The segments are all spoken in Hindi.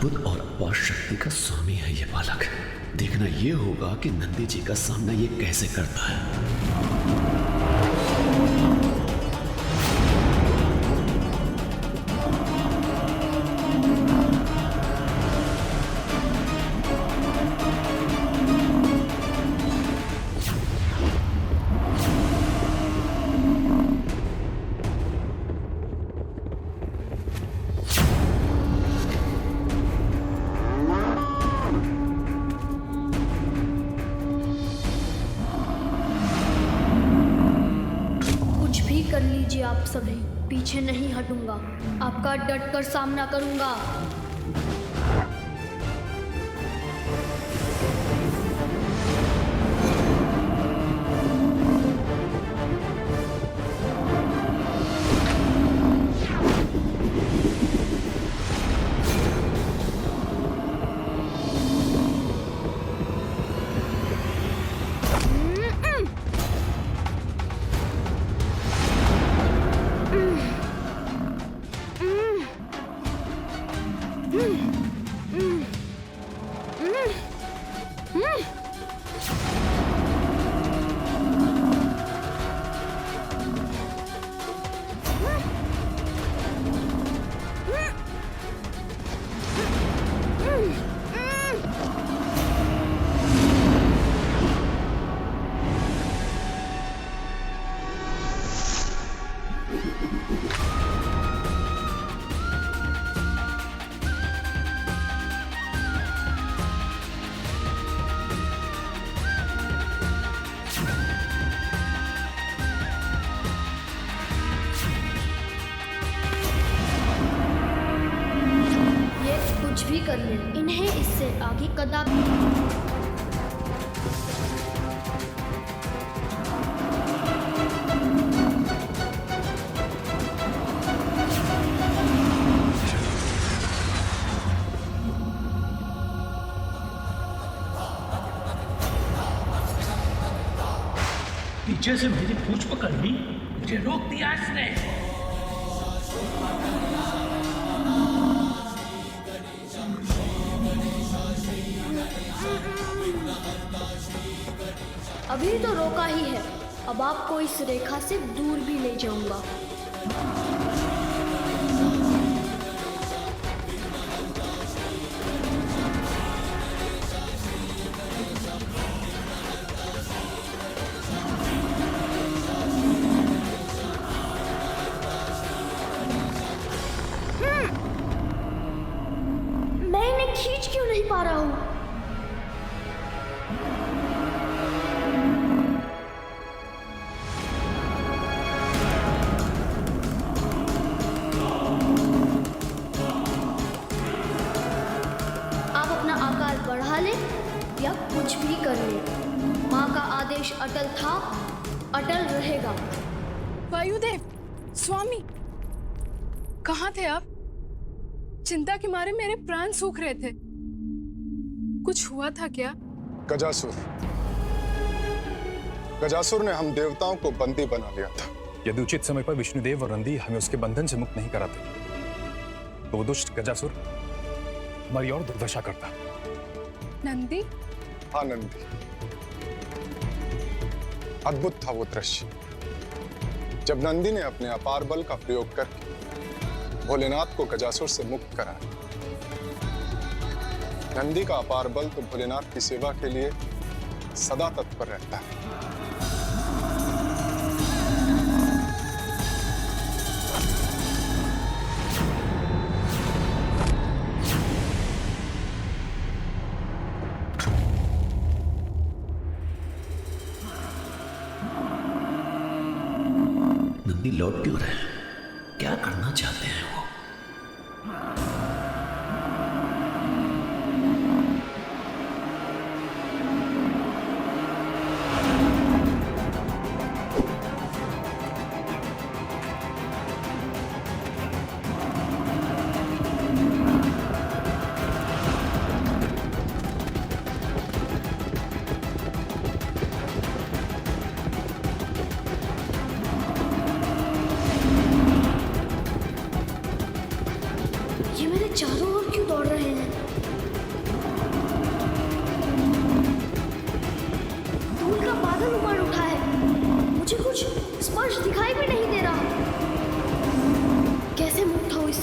अद्भुत और अपार शक्ति का स्वामी है ये बालक। देखना ये होगा कि नंदी जी का सामना ये कैसे करता है। कर लीजिए आप सभी, पीछे नहीं हटूंगा, आपका डटकर सामना करूंगा। कुछ भी कर ले, इन्हें इससे आगे कदापि। पीछे से मेरी पूंछ पकड़ ली, मुझे रोक दिया इसने। अभी तो रोका ही है, अब आपको इस रेखा से दूर भी ले जाऊंगा। मैं इन्हें खींच क्यों नहीं पा रहा हूं? बढ़ा ले या कुछ भी कर ले, माँ का आदेश अटल था, अटल रहेगा। वायुदेव, स्वामी, कहाँ थे आप? चिंता के मारे मेरे प्राण सूख रहे थे। कुछ हुआ था क्या? गजासुर ने हम देवताओं को बंदी बना लिया था। यदि उचित समय पर विष्णुदेव और नंदी हमें उसके बंधन से मुक्त नहीं कराते तो वो दुष्ट गजासुर हमारी और दुर्दशा करता। नंदी? हाँ नंदी। अद्भुत था वो दृश्य जब नंदी ने अपने अपार बल का प्रयोग करके भोलेनाथ को गजासुर से मुक्त कराया। नंदी का अपार बल तो भोलेनाथ की सेवा के लिए सदा तत्पर रहता है। नंदी लौट क्यों रहे हैं? क्या करना चाहते हैं वो?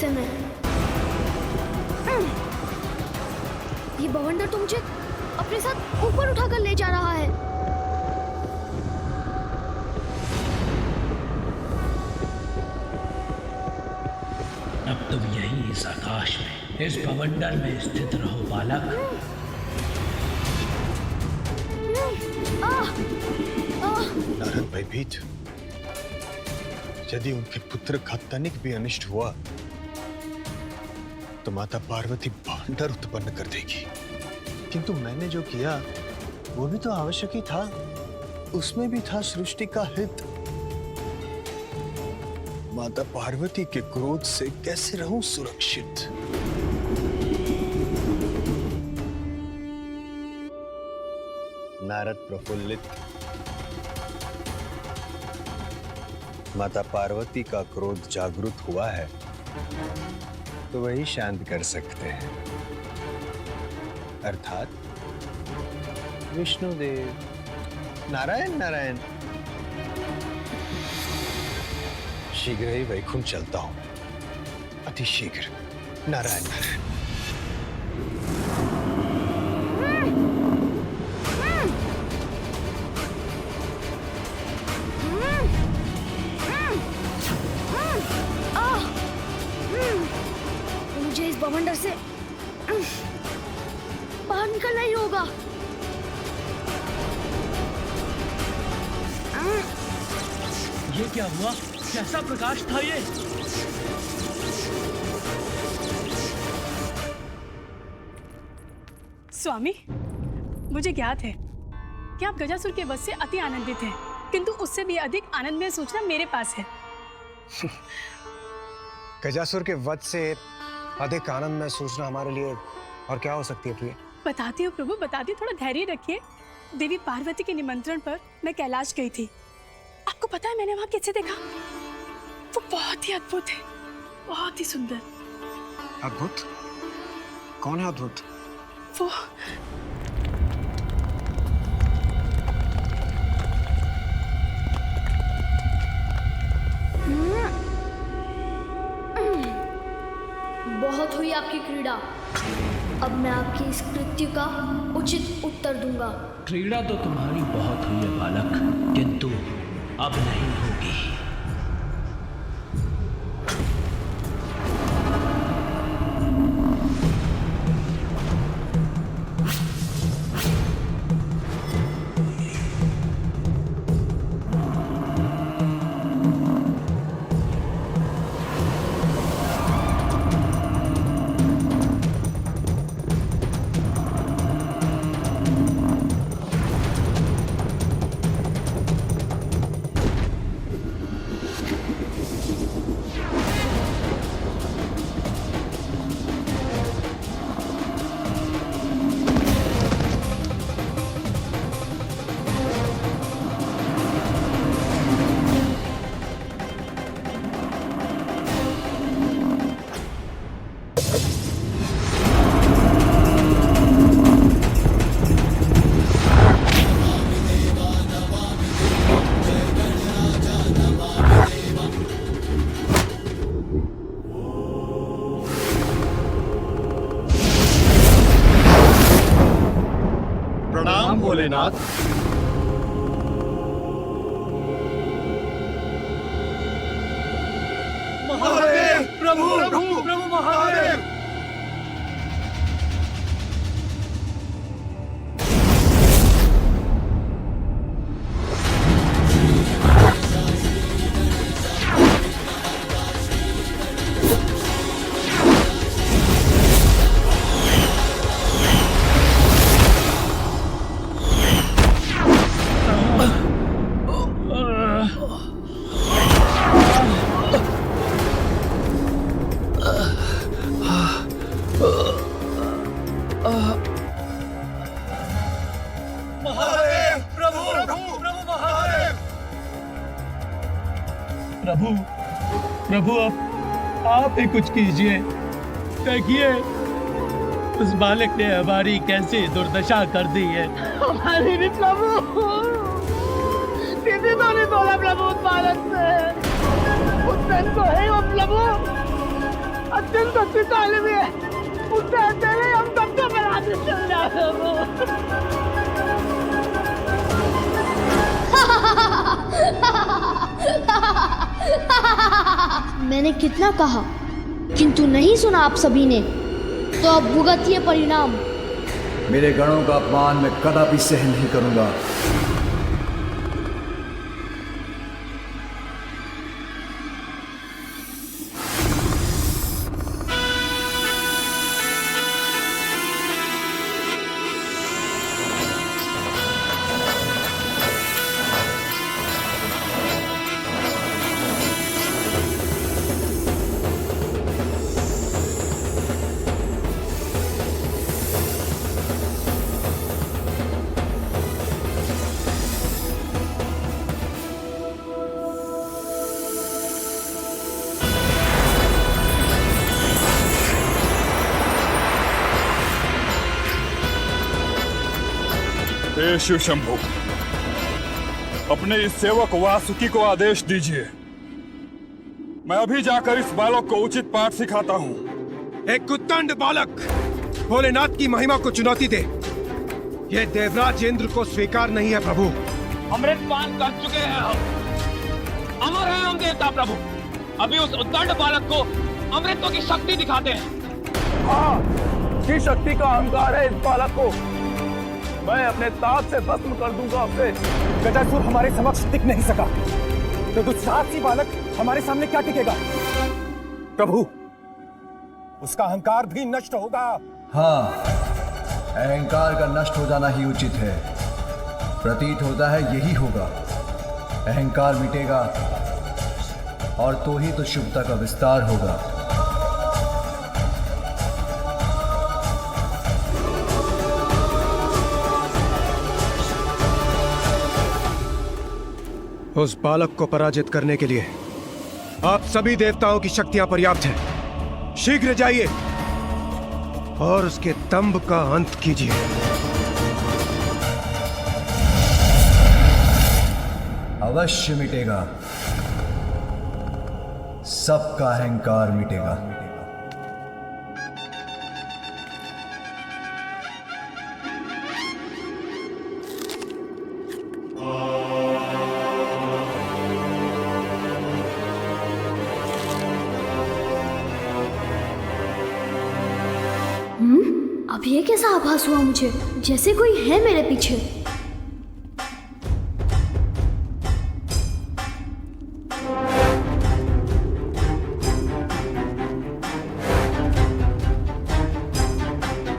कैसे मैं? ये बवंडर तो मुझे अपने साथ ऊपर उठाकर ले जा रहा है। अब तुम यही इस आकाश में, इस बवंडर में स्थित रहो बालक। नारद भयभीत, यदि उनके पुत्र का तनिक भी अनिष्ट हुआ तो माता पार्वती भांडर उत्पन्न कर देगी। किंतु मैंने जो किया वो भी तो आवश्यक ही था, उसमें भी था सृष्टि का हित। माता पार्वती के क्रोध से कैसे रहूं सुरक्षित? नारद प्रफुल्लित, माता पार्वती का क्रोध जागृत हुआ है तो वही शांत कर सकते हैं, अर्थात विष्णुदेव। नारायण नारायण। शीघ्र ही वैकुंठ चलता हूं, अति शीघ्र। नारायण नारायण। मुझे इस बवंडर से बाहर निकलना ही होगा। ये क्या हुआ? कैसा प्रकाश था ये? स्वामी, मुझे ज्ञात है कि आप गजासुर के वध से अति आनंदित हैं, किंतु उससे भी अधिक आनंदमय सूचना मेरे पास है। गजासुर के वध से अधिक आनंद में सूचना हमारे लिए और क्या हो सकती है प्रिय? बताती हूँ प्रभु, बताती हूँ, थोड़ा धैर्य रखिए। देवी पार्वती के निमंत्रण पर मैं कैलाश गई थी। आपको पता है मैंने वहां कैसे देखा? वो बहुत ही अद्भुत है, बहुत ही सुंदर। अद्भुत? कौन है अद्भुत? वो बहुत हुई आपकी क्रीड़ा। अब मैं आपकी इस कृत्य का उचित उत्तर दूंगा। क्रीड़ा तो तुम्हारी बहुत हुई है बालक, किंतु अब नहीं होगी। प्रणाम भोलेनाथ। महादेव! प्रभु प्रभु प्रभु महादेव! प्रभु प्रभु आप ही कुछ कीजिए। देखिए उस बालक ने हमारी कैसी दुर्दशा कर दी है। हमारी भी प्रभु, किसी तो नहीं बोला प्रभु उस बालक से। उस धन को है वो प्रभु, अत्यंत अच्छी तालीम है। उससे पहले हम सबको बना के चल जाए प्रभु। मैंने कितना कहा किंतु नहीं सुना आप सभी ने, तो अब भुगतिए परिणाम। मेरे गणों का अपमान मैं कदापि सहन नहीं करूंगा। हे शिव शंभु, अपने इस सेवक वासुकी को आदेश दीजिए। मैं अभी जाकर इस बालक को उचित पाठ सिखाता हूँ। एक कुत्तंड बालक भोलेनाथ की महिमा को चुनौती दे, यह देवराज इंद्र को स्वीकार नहीं है प्रभु। अमृतपान कर चुके हैं हम, अमर है हम देवता प्रभु। अभी उस उद्दंड बालक को अमृतों की शक्ति दिखाते हैं। हाँ, की शक्ति का अहंकार है इस बालक को। मैं अपने ताज से भस्म कर दूंगा उसे। गजासुर हमारे समक्ष टिक नहीं सका, तो दुस्साहसी बालक हमारे सामने क्या टिकेगा? प्रभु, उसका अहंकार भी नष्ट होगा। हाँ, अहंकार का नष्ट हो जाना ही उचित है। प्रतीत होता है यही होगा। अहंकार मिटेगा और तो ही तो शुभता का विस्तार होगा। उस बालक को पराजित करने के लिए आप सभी देवताओं की शक्तियां पर्याप्त हैं। शीघ्र जाइए और उसके दंभ का अंत कीजिए। अवश्य मिटेगा, सबका अहंकार मिटेगा। अब ये कैसा आभास हुआ मुझे, जैसे कोई है मेरे पीछे।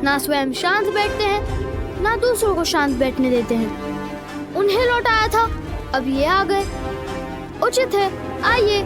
ना स्वयं शांत बैठते हैं, ना दूसरों को शांत बैठने देते हैं। उन्हें लौटाया था, अब ये आ गए। उचित है, आइए।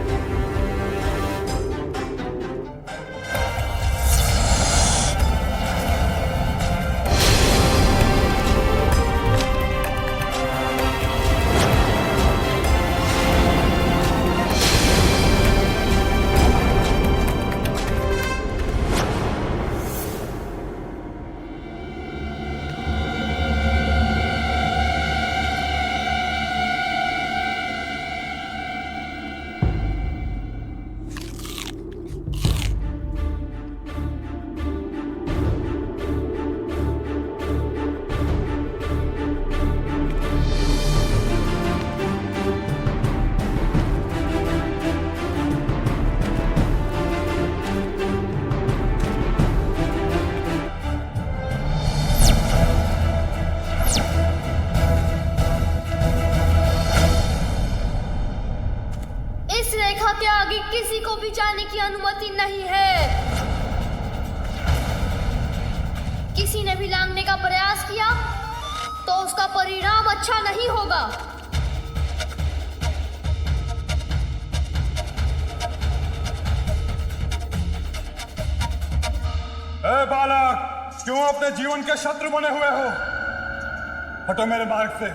किसी को भी जाने की अनुमति नहीं है। किसी ने भी लांघने का प्रयास किया तो उसका परिणाम अच्छा नहीं होगा। ए बालक, क्यों अपने जीवन के शत्रु बने हुए हो? हटो मेरे मार्ग से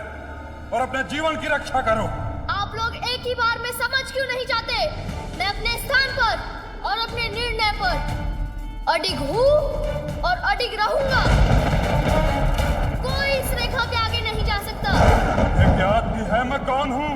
और अपने जीवन की रक्षा करो। आप लोग एक ही बार में समझ क्यों नहीं जाते? मैं अपने स्थान पर और अपने निर्णय पर अडिग हूँ और अडिग रहूंगा। कोई इस रेखा के आगे नहीं जा सकता। ये ज्ञात भी है मैं कौन हूँ?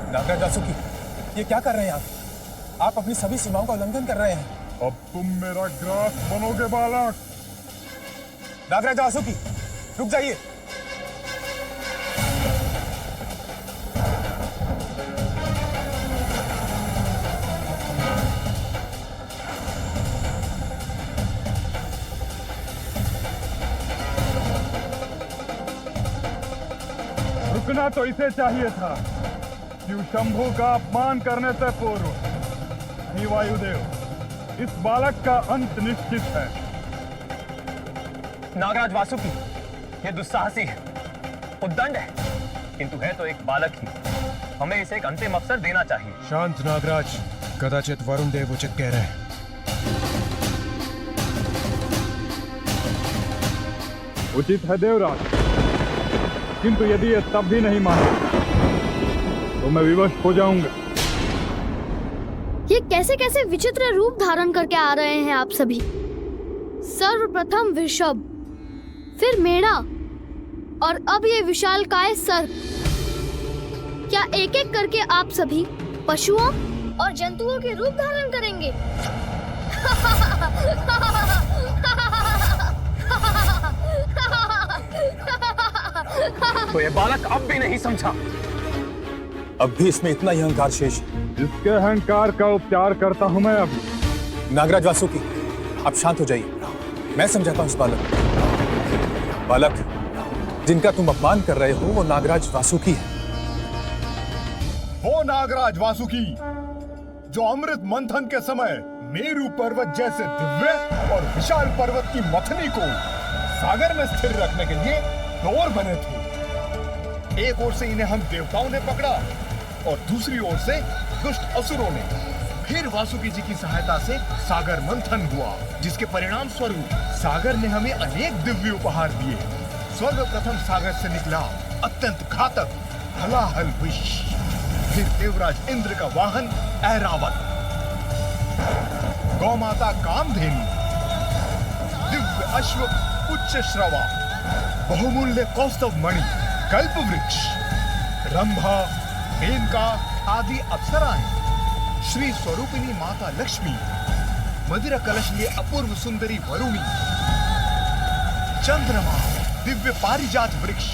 नागराज वासुकी, ये क्या कर रहे हैं आप अपनी सभी सीमाओं का उल्लंघन कर रहे हैं। अब तुम मेरा ग्रास बनोगे बालक। नागराज वासुकी, रुक जाइए। रुकना तो इसे चाहिए था, शिव शंभु का अपमान करने से पूर्व। नहीं वायुदेव, इस बालक का अंत निश्चित है। नागराज वासुकी, ये दुस्साहसी है, उद्दंड है, किंतु है तो एक बालक ही। हमें इसे एक अंतिम अवसर देना चाहिए। शांत नागराज, कदाचित वरुण देव उचित कह रहे हैं। उचित है देवराज, किंतु यदि ये तब भी नहीं माने तो मैं विवश हो जाऊंगा। ये कैसे कैसे विचित्र रूप धारण करके आ रहे हैं आप सभी। सर्वप्रथम वृषभ, फिर मेढ़ा और अब ये विशालकाय सर्प। क्या एक एक करके आप सभी पशुओं और जंतुओं के रूप धारण करेंगे? तो ये बालक अब भी नहीं समझा। अब भी इसमें इतना ही अहंकार शेष है। इसके अहंकार का उपचार करता हूं मैं अभी। नागराज वासुकी, आप शांत हो जाइए, मैं समझाता हूं इस बालक। जिनका तुम अपमान कर रहे हो वो नागराज वासुकी है। वो नागराज वासुकी जो अमृत मंथन के समय मेरू पर्वत जैसे दिव्य और विशाल पर्वत की मथनी को सागर में स्थिर रखने के लिए डोर बने थे। एक ओर से इन्हें हम देवताओं ने पकड़ा और दूसरी ओर से दुष्ट असुरों ने। फिर वासुकी जी की सहायता से सागर मंथन हुआ, जिसके परिणाम स्वरूप सागर ने हमें अनेक दिव्य उपहार दिए। सर्वप्रथम सागर से निकला अत्यंत घातक हलाहल विष, फिर देवराज इंद्र का वाहन ऐरावत, गौमाता कामधेनु, दिव्य अश्व उच्च श्रवा, बहुमूल्य कौस्तव मणि, कल्प वृक्ष, रंभा, मेनका आदि अप्सराएं, श्री स्वरूपिणी माता लक्ष्मी, मदिरा कलश लिए अपूर्व सुंदरी वरुणी, चंद्रमा, दिव्य पारिजात वृक्ष,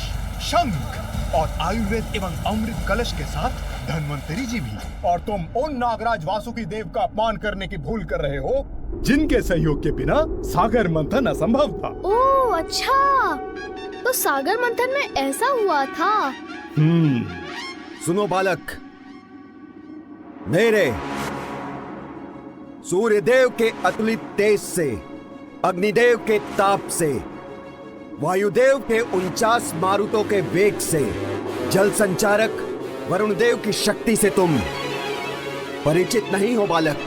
शंख और आयुर्वेद एवं अमृत कलश के साथ धन्वंतरी जी भी। और तुम उन नागराज वासुकी देव का अपमान करने की भूल कर रहे हो जिनके सहयोग के बिना सागर मंथन असंभव था। ओह अच्छा, तो सागर मंथन में ऐसा हुआ था। सुनो बालक, मेरे सूर्यदेव के अतुलित तेज से, अग्निदेव के ताप से, वायुदेव के 49 मारुतों के वेग से, जल संचारक वरुण देव की शक्ति से तुम परिचित नहीं हो बालक।